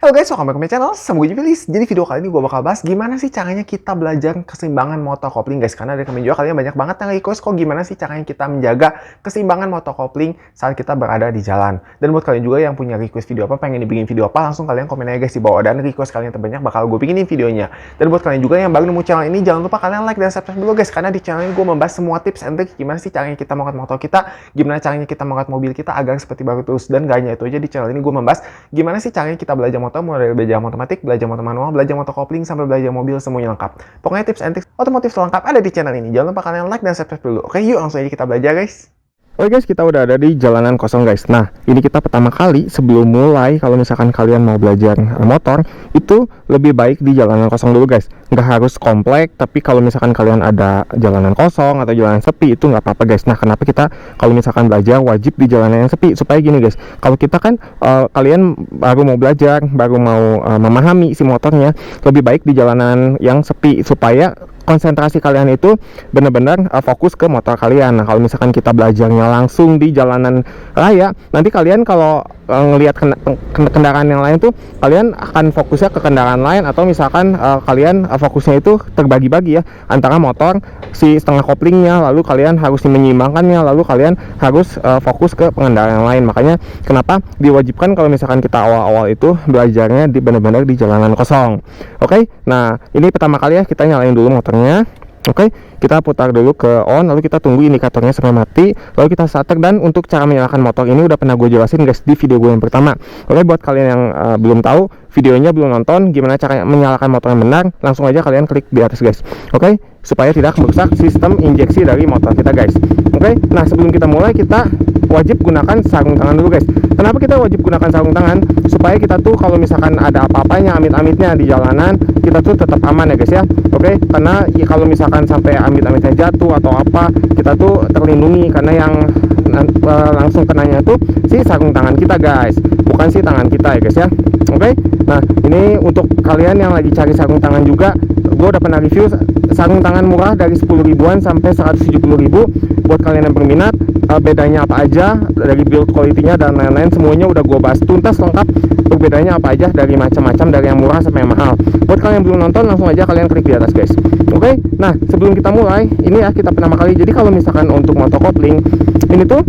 Halo guys, welcome back to my channel, sama gue Jubilis. Jadi video kali ini gue bakal bahas gimana sih caranya kita belajar keseimbangan motor kopling guys. Karena dari kemarin juga kalian banyak banget yang request kok gimana sih caranya kita menjaga keseimbangan motor kopling saat kita berada di jalan. Dan buat kalian juga yang punya request video apa, pengen dibikin video apa, langsung kalian komen aja guys di bawah. Dan request kalian terbanyak bakal gue bikinin videonya. Dan buat kalian juga yang baru nemu channel ini, jangan lupa kalian like dan subscribe dulu guys. Karena di channel ini gue membahas semua tips and trik gimana sih caranya kita mengangkat motor kita, gimana caranya kita mengangkat mobil kita agar seperti baru terus. Dan gak hanya itu aja, di channel ini gue membahas gimana sih caranya kita belajar motor, mulai dari belajar otomatik, belajar motor manual, belajar motor kopling, sampai belajar mobil, semuanya lengkap. Pokoknya tips and tricks otomotif lengkap ada di channel ini. Jangan lupa kalian like dan subscribe dulu. Oke, yuk langsung aja kita belajar guys. Oke guys, kita udah ada di jalanan kosong guys. Nah, ini kita pertama kali sebelum mulai, kalau misalkan kalian mau belajar motor, itu lebih baik di jalanan kosong dulu guys. Nggak harus komplek, tapi kalau misalkan kalian ada jalanan kosong atau jalanan sepi, itu nggak apa-apa guys. Nah, kenapa kita kalau misalkan belajar wajib di jalanan yang sepi? Supaya gini guys, kalau kita kan kalian baru mau belajar, baru mau memahami si motornya, lebih baik di jalanan yang sepi supaya konsentrasi kalian itu benar-benar fokus ke motor kalian. Nah, kalau misalkan kita belajarnya langsung di jalanan raya, nanti kalian kalau ngelihat kendaraan yang lain tuh, kalian akan fokusnya ke kendaraan lain, atau misalkan kalian fokusnya itu terbagi-bagi ya, antara motor si setengah koplingnya, lalu kalian harus menyeimbangkannya, lalu kalian harus fokus ke pengendara yang lain. Makanya kenapa diwajibkan kalau misalkan kita awal-awal itu belajarnya di benar-benar di jalanan kosong. Oke, nah ini pertama kali ya, kita nyalain dulu motornya. Oke, kita putar dulu ke on, lalu kita tunggu indikatornya sampai mati, lalu kita starter. Dan untuk cara menyalakan motor ini udah pernah gue jelasin guys di video gue yang pertama. Oke, buat kalian yang belum tahu, videonya belum nonton gimana cara menyalakan motor yang benar, langsung aja kalian klik di atas guys. Oke, supaya tidak merusak sistem injeksi dari motor kita guys. Oke, nah sebelum kita mulai, kita wajib gunakan sarung tangan dulu guys. Kenapa kita wajib gunakan sarung tangan? Supaya kita tuh kalau misalkan ada apa-apanya, amit-amitnya di jalanan, kita tuh tetap aman ya guys ya. Oke, karena ya, kalau misalkan sampai amit-amitnya jatuh atau apa, kita tuh terlindungi karena yang langsung kenanya tuh si sarung tangan kita guys, bukan si tangan kita ya guys ya. Oke, nah ini untuk kalian yang lagi cari sarung tangan juga, gue udah pernah review sarung tangan murah dari 10 ribuan sampai 170 ribu. Buat kalian yang berminat, bedanya apa aja dari build quality-nya dan lain-lain, semuanya udah gue bahas tuntas lengkap. Bedanya apa aja dari macam-macam, dari yang murah sampai yang mahal. Buat kalian yang belum nonton, langsung aja kalian klik di atas guys. Oke, nah sebelum kita mulai, ini ya kita pertama kali. Jadi kalau misalkan untuk motor kopling ini tuh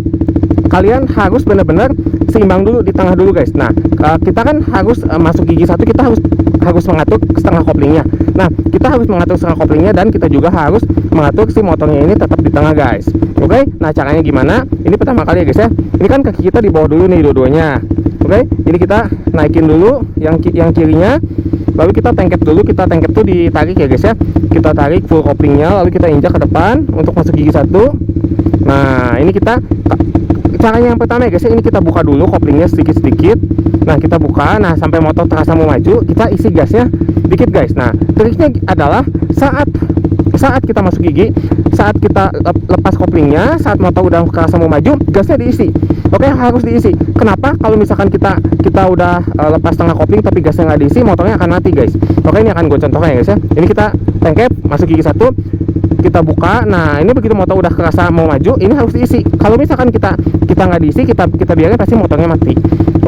kalian harus benar-benar seimbang dulu di tengah dulu guys. Nah, kita kan harus masuk gigi satu, kita harus mengatur setengah koplingnya. Nah, kita harus mengatur setengah koplingnya, dan kita juga harus mengatur si motornya ini tetap di tengah guys. Oke, nah caranya gimana? Ini pertama kali ya guys ya. Ini kan kaki kita di bawah dulu nih dua-duanya. Oke, ini kita naikin dulu yang kirinya, lalu kita tengkep dulu. Kita tengkep tuh ditarik ya guys ya. Kita tarik full koplingnya, lalu kita injak ke depan untuk masuk gigi satu. Nah, ini kita caranya yang pertama ya guys ya, ini kita buka dulu koplingnya sedikit-sedikit. Nah, kita buka, nah sampai motor terasa mau maju, kita isi gasnya dikit guys. Nah, triknya adalah saat kita masuk gigi, saat kita lepas koplingnya, saat motor udah terasa mau maju, gasnya diisi. Oke, harus diisi. Kenapa? Kalau misalkan kita udah lepas tengah kopling tapi gasnya nggak diisi, motornya akan mati guys. Oke, ini akan gue contohkan ya guys ya. Ini kita tengkep, masuk gigi satu, kita buka. Nah, ini begitu motor udah kerasa mau maju, ini harus diisi. Kalau misalkan kita nggak diisi, kita biarin, pasti motornya mati.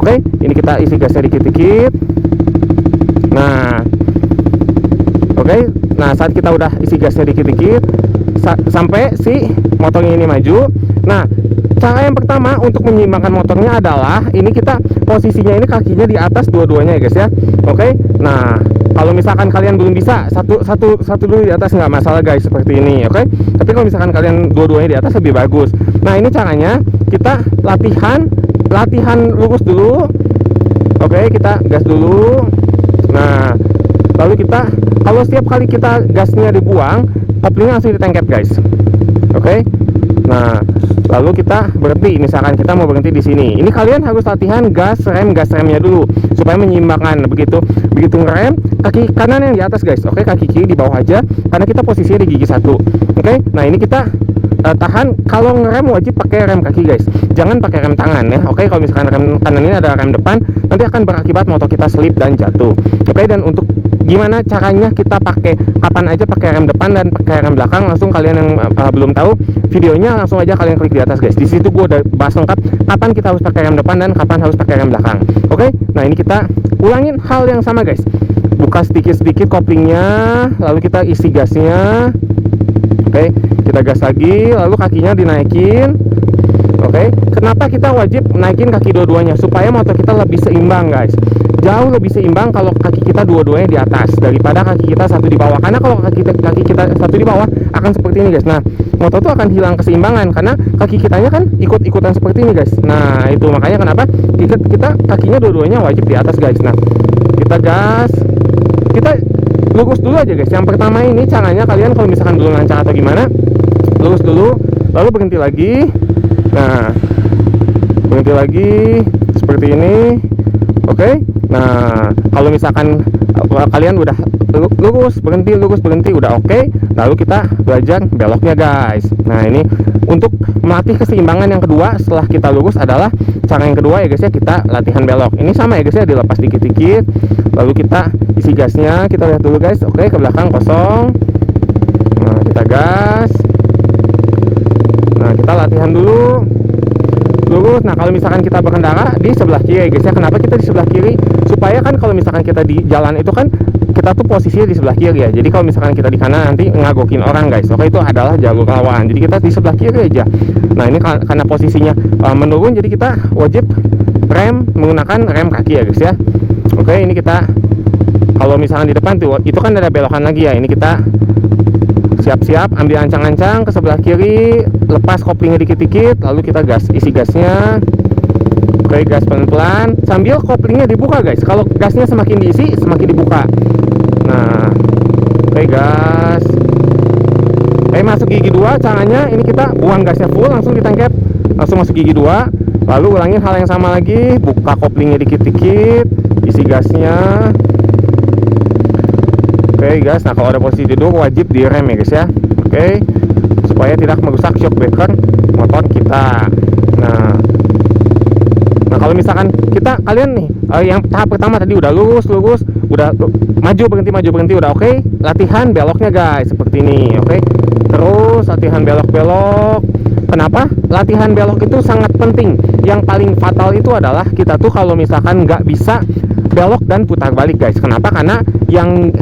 Oke, ini kita isi gasnya dikit-dikit. Nah, oke, nah saat kita udah isi gasnya dikit-dikit sampai si motornya ini maju. Nah, cara yang pertama untuk menyeimbangkan motornya adalah ini, kita posisinya ini kakinya di atas dua-duanya ya guys ya. Oke, nah kalau misalkan kalian belum bisa satu dulu di atas, nggak masalah guys, seperti ini. Oke, tapi kalau misalkan kalian dua-duanya di atas lebih bagus. Nah, ini caranya kita latihan lurus dulu. Oke, kita gas dulu. Nah, lalu kita, kalau setiap kali kita gasnya dibuang, koplingnya langsung ditengkep guys. Oke, nah lalu kita berhenti. Misalkan kita mau berhenti di sini, ini kalian harus latihan gas remnya dulu supaya menyeimbangkan. Begitu ngerem, kaki kanan yang di atas guys. Oke, kaki kiri di bawah aja karena kita posisinya di gigi satu. Oke, nah ini kita tahan. Kalau ngerem wajib pakai rem kaki guys, jangan pakai rem tangan ya. Oke, kalau misalkan rem kanan ini ada rem depan, nanti akan berakibat motor kita slip dan jatuh. Oke, dan untuk gimana caranya kita pakai, kapan aja pakai rem depan dan pakai rem belakang, langsung kalian yang belum tahu videonya langsung aja kalian klik di atas guys. Di situ gue udah bahas lengkap kapan kita harus pakai rem depan dan kapan harus pakai rem belakang. Oke, nah ini kita ulangin hal yang sama guys. Buka sedikit-sedikit koplingnya, lalu kita isi gasnya. Oke, kita gas lagi, lalu kakinya dinaikin. Oke, kenapa kita wajib naikin kaki dua-duanya? Supaya motor kita lebih seimbang guys. Jauh lebih seimbang kalau kaki kita dua-duanya di atas daripada kaki kita satu di bawah. Karena kalau kaki kita satu di bawah akan seperti ini guys. Nah, motor tuh akan hilang keseimbangan karena kaki kitanya kan ikut-ikutan seperti ini guys. Nah, itu makanya kenapa kita kakinya dua-duanya wajib di atas guys. Nah, kita gas. Kita lurus dulu aja guys. Yang pertama ini caranya kalian kalau misalkan belum lancar atau gimana, lurus dulu, lalu berhenti lagi. Nah, berhenti lagi seperti ini. Oke. Nah, kalau misalkan kalian udah lurus berhenti udah oke, lalu kita belajar beloknya guys. Nah, ini untuk melatih keseimbangan yang kedua setelah kita lurus adalah cara yang kedua ya guys ya, kita latihan belok. Ini sama ya guys ya, dilepas dikit-dikit, lalu kita isi gasnya, kita lihat dulu guys. Oke, ke belakang kosong. Nah, kita gas. Nah, kita latihan dulu lurus. Nah, kalau misalkan kita berkendara di sebelah kiri guys ya, kenapa kita di sebelah kiri? Supaya kan kalau misalkan kita di jalan itu kan kita tuh posisinya di sebelah kiri ya. Jadi kalau misalkan kita di kanan nanti ngagokin orang guys. Oke, itu adalah jalur rawan. Jadi kita di sebelah kiri aja. Nah, ini karena posisinya menurun, jadi kita wajib rem menggunakan rem kaki ya guys ya. Oke, ini kita kalau misalkan di depan tuh itu kan ada belokan lagi ya. Ini kita siap-siap ambil ancang-ancang ke sebelah kiri, lepas koplingnya dikit-dikit, lalu kita gas, isi gasnya. Oke, gas pelan-pelan sambil koplingnya dibuka guys. Kalau gasnya semakin diisi semakin dibuka. Nah, oke, gas. Oke, masuk gigi 2 caranya ini kita buang gasnya full, langsung ditangkap, langsung masuk gigi 2. Lalu ulangin hal yang sama lagi, buka koplingnya dikit-dikit, isi gasnya. Oke guys, nah kalau ada posisi duduk wajib direm ya guys ya. Oke, supaya tidak merusak shock breaker motor kita. Nah kalau misalkan kalian nih yang tahap pertama tadi udah lurus, udah maju berhenti udah oke, latihan beloknya guys seperti ini. Oke, terus latihan belok. Kenapa? Latihan belok itu sangat penting. Yang paling fatal itu adalah kita tuh kalau misalkan nggak bisa belok dan putar balik guys. Kenapa? Karena yang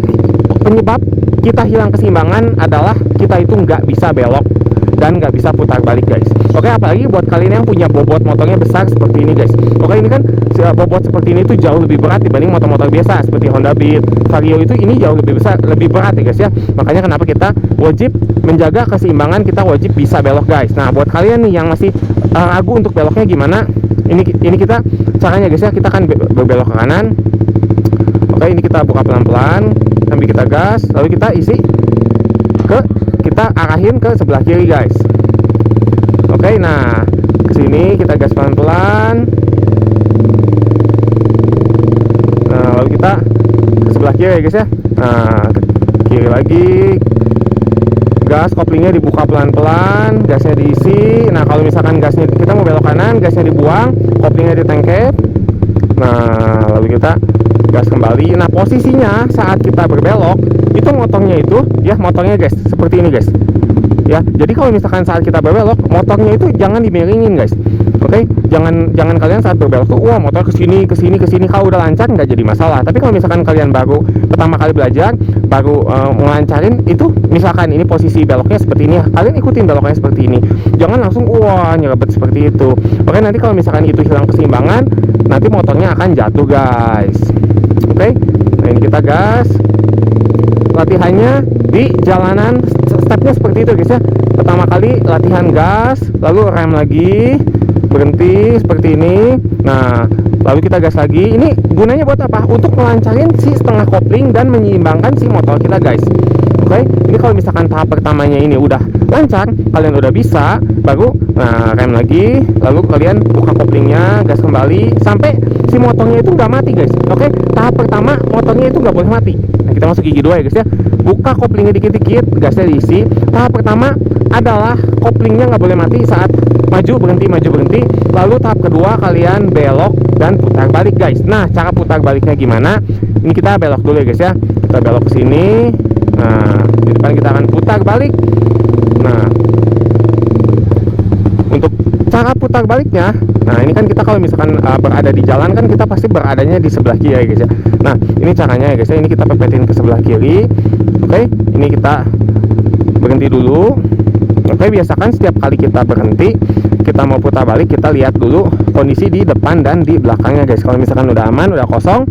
penyebab kita hilang keseimbangan adalah kita itu nggak bisa belok dan nggak bisa putar balik guys. Oke, apalagi buat kalian yang punya bobot motornya besar seperti ini guys. Oke, ini kan bobot seperti ini tuh jauh lebih berat dibanding motor-motor biasa seperti Honda Beat, Vario itu ini jauh lebih besar, lebih berat ya guys ya. Makanya kenapa kita wajib menjaga keseimbangan, kita wajib bisa belok guys. Nah, buat kalian nih yang masih ragu untuk beloknya gimana, ini kita caranya guys ya, kita akan berbelok ke kanan. Oke, ini kita buka pelan-pelan sambil kita gas, lalu kita isi kita arahin ke sebelah kiri guys. Oke, nah kesini kita gas pelan-pelan. Nah, lalu kita ke sebelah kiri guys ya. Nah, ke kiri lagi, gas koplingnya dibuka pelan-pelan, gasnya diisi. Nah, kalau misalkan gasnya kita mau belok kanan, gasnya dibuang, koplingnya ditangkep. Nah, lalu kita gas kembali. Nah, posisinya saat kita berbelok itu motornya guys seperti ini guys ya. Jadi kalau misalkan saat kita berbelok, motornya itu jangan dimiringin guys. Oke, jangan kalian saat berbelok tuh wah motor kesini. Kalau udah lancar nggak jadi masalah. Tapi kalau misalkan kalian baru pertama kali belajar, baru ngelancarin itu, misalkan ini posisi beloknya seperti ini, kalian ikutin beloknya seperti ini, jangan langsung wah nyerempet seperti itu. Oke, nanti kalau misalkan itu hilang keseimbangan, nanti motornya akan jatuh guys. Oke, nah ini kita gas. Latihannya di jalanan stepnya seperti itu guys ya. Pertama kali latihan gas, lalu rem lagi, berhenti seperti ini. Nah, lalu kita gas lagi. Ini gunanya buat apa? Untuk melancarin si setengah kopling dan menyeimbangkan si motor kita guys. Oke, ini kalau misalkan tahap pertamanya ini udah lancar, kalian udah bisa, baru rem lagi, lalu kalian buka koplingnya, gas kembali sampai si motornya itu nggak mati guys. Oke, tahap pertama motornya itu nggak boleh mati. Nah, kita masuk gigi 2 ya guys ya. Buka koplingnya dikit-dikit, gasnya diisi. Tahap pertama adalah koplingnya nggak boleh mati saat maju berhenti maju berhenti. Lalu tahap kedua kalian belok dan putar balik guys. Nah, cara putar baliknya gimana? Ini kita belok dulu ya guys ya. Kita belok ke sini. Nah, di depan kita akan putar balik. Nah, untuk cara putar baliknya, nah ini kan kita kalau misalkan berada di jalan kan kita pasti beradanya di sebelah kiri ya guys ya. Nah, ini caranya ya guys ya. Ini kita pepetin ke sebelah kiri. Oke, ini kita berhenti dulu. Oke, biasakan setiap kali kita berhenti, kita mau putar balik, kita lihat dulu kondisi di depan dan di belakangnya guys. Kalau misalkan udah aman, udah kosong,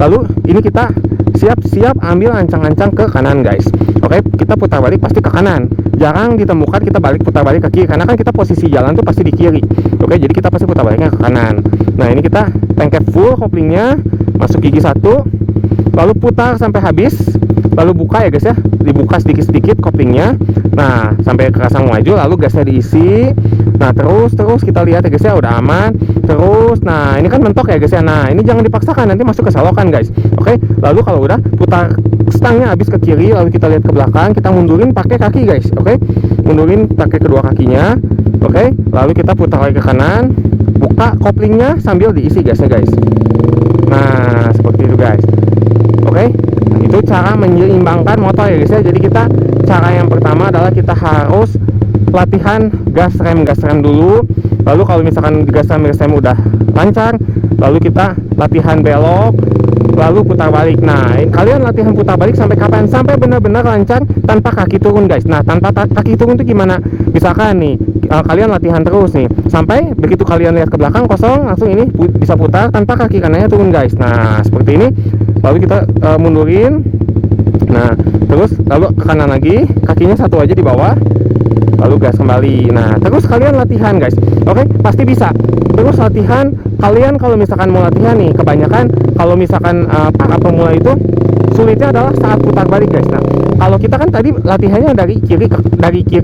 lalu ini kita siap-siap ambil ancang-ancang ke kanan guys. Oke, kita putar balik pasti ke kanan. Jarang ditemukan kita putar balik ke kiri, karena kan kita posisi jalan tuh pasti di kiri. Oke, jadi kita pasti putar baliknya ke kanan. Nah, ini kita tangkap full koplingnya, masuk gigi 1, lalu putar sampai habis, lalu buka ya guys ya. Dibuka sedikit-sedikit koplingnya. Nah, sampai kerasa maju, lalu gasnya diisi. Nah, terus kita lihat ya guys ya, udah aman. Terus, nah ini kan mentok ya guys ya. Nah, ini jangan dipaksakan, nanti masuk ke selokan guys. Oke, lalu kalau udah putar stangnya habis ke kiri, lalu kita lihat ke belakang, kita mundurin pakai kaki guys. Oke, mundurin pakai kedua kakinya. Oke, lalu kita putar lagi ke kanan, buka koplingnya sambil diisi gasnya guys. Nah, seperti itu guys. Oke, itu cara menyeimbangkan motor ya guys ya. Jadi kita, cara yang pertama adalah kita harus latihan gas rem dulu. Lalu kalau misalkan gas rem udah lancar, lalu kita latihan belok, lalu putar balik. Nah, kalian latihan putar balik sampai kapan? Sampai benar-benar lancar tanpa kaki turun guys. Nah, tanpa kaki turun itu gimana? Misalkan nih, kalian latihan terus nih, sampai begitu kalian lihat ke belakang kosong, langsung ini bisa putar tanpa kaki kanannya turun guys. Nah, seperti ini. Lalu kita mundurin. Nah, terus lalu ke kanan lagi, kakinya satu aja di bawah, lalu gas kembali. Nah, terus kalian latihan guys. Oke, pasti bisa. Terus latihan, kalian kalau misalkan mau latihan nih, kebanyakan kalau misalkan para pemula itu sulitnya adalah saat putar balik guys. Nah, kalau kita kan tadi latihannya dari kiri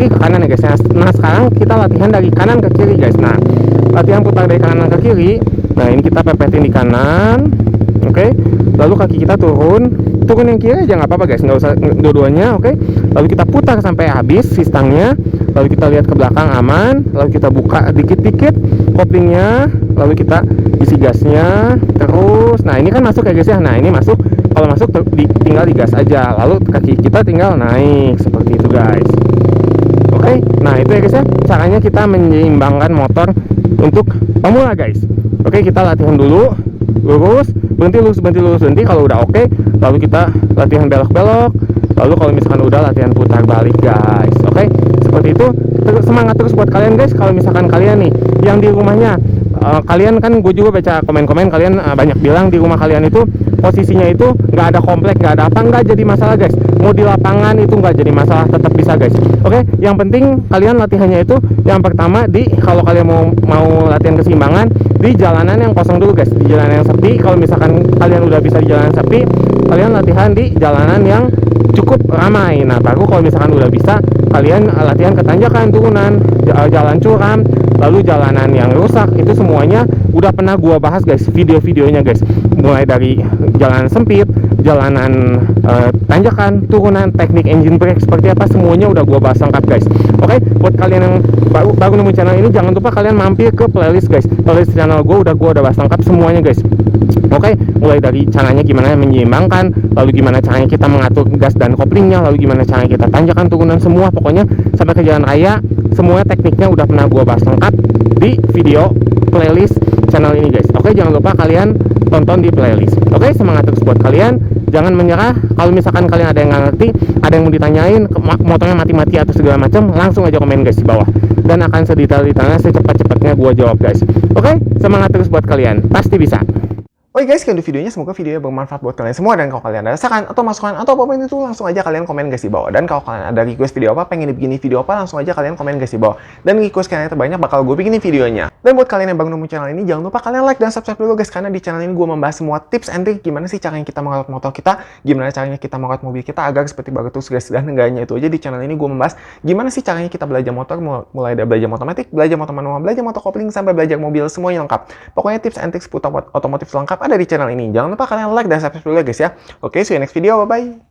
ke kanan ya guys. Nah, sekarang kita latihan dari kanan ke kiri guys. Nah, latihan putar dari kanan ke kiri. Nah, ini kita pepetin di kanan. Oke, lalu kaki kita turun yang kiri aja nggak apa-apa guys, nggak usah dua-duanya. Oke, lalu kita putar sampai habis si stangnya, lalu kita lihat ke belakang aman, lalu kita buka dikit-dikit koplingnya, lalu kita isi gasnya terus. Nah, ini kan masuk ya guys ya. Nah, ini masuk, kalau masuk tinggal digas aja, lalu kaki kita tinggal naik seperti itu guys. Oke, nah itu ya guys ya, caranya kita menyeimbangkan motor untuk pemula guys. Oke, kita latihan dulu, lurus, berhenti, lurus, berhenti. Kalau udah oke, lalu kita latihan belok-belok, lalu kalau misalkan udah latihan putar balik guys. Oke, seperti itu. Semangat terus buat kalian guys. Kalau misalkan kalian nih yang di rumahnya, kalian kan, gue juga baca komen-komen kalian banyak bilang di rumah kalian itu posisinya itu nggak ada komplek, nggak ada apa, nggak jadi masalah guys. Mau di lapangan itu nggak jadi masalah, tetap bisa guys. Oke, yang penting kalian latihannya itu yang pertama kalau kalian mau latihan keseimbangan di jalanan yang kosong dulu guys, di jalanan yang sepi. Kalau misalkan kalian udah bisa di jalanan sepi, kalian latihan di jalanan yang cukup ramai. Nah, baru kalau misalkan udah bisa, kalian latihan ke tanjakan, turunan, jalan curam, lalu jalanan yang rusak. Itu semuanya udah pernah gua bahas guys, video-videonya guys. Mulai dari jalanan sempit, jalanan tanjakan, turunan, teknik engine brake seperti apa, semuanya udah gua bahas lengkap guys. Oke, buat kalian yang baru nemu channel ini, jangan lupa kalian mampir ke playlist guys. Playlist channel gua udah bahas lengkap semuanya guys. Oke, mulai dari caranya gimana menyeimbangkan, lalu gimana caranya kita mengatur gas dan koplingnya, lalu gimana caranya kita tanjakan, turunan, semua pokoknya sampai ke jalan raya, semua tekniknya udah pernah gua bahas lengkap di video playlist channel ini guys. Oke, jangan lupa kalian tonton di playlist. Oke, semangat terus buat kalian, jangan menyerah. Kalau misalkan kalian ada yang nggak ngerti, ada yang mau ditanyain, motornya mati-mati atau segala macam, langsung aja komen guys di bawah, dan akan sedetail-detailnya, secepat-cepatnya gua jawab guys. Oke, semangat terus buat kalian, pasti bisa. Oke guys, sekian dulu videonya. Semoga videonya bermanfaat buat kalian semua. Dan kalau kalian ada saran atau masukan atau apapun itu, langsung aja kalian komen guys di bawah. Dan kalau kalian ada request video apa, pengen dibikinin video apa, langsung aja kalian komen guys di bawah. Dan request kalian yang terbanyak bakal gue bikinin videonya. Dan buat kalian yang baru nemu channel ini, jangan lupa kalian like dan subscribe dulu guys. Karena di channel ini gue membahas semua tips and trick gimana sih caranya kita merawat motor kita, gimana caranya kita merawat mobil kita agar seperti baru terus guys. Dan enggak hanya itu aja, di channel ini gue membahas gimana sih caranya kita belajar motor, mulai dari belajar otomatis, belajar motor manual, belajar motor kopling, sampai belajar mobil, semuanya lengkap. Pokoknya tips and tricks seputar otomotif lengkap ada di channel ini. Jangan lupa kalian like dan subscribe dulu guys ya. Oke, see you next video. Bye-bye.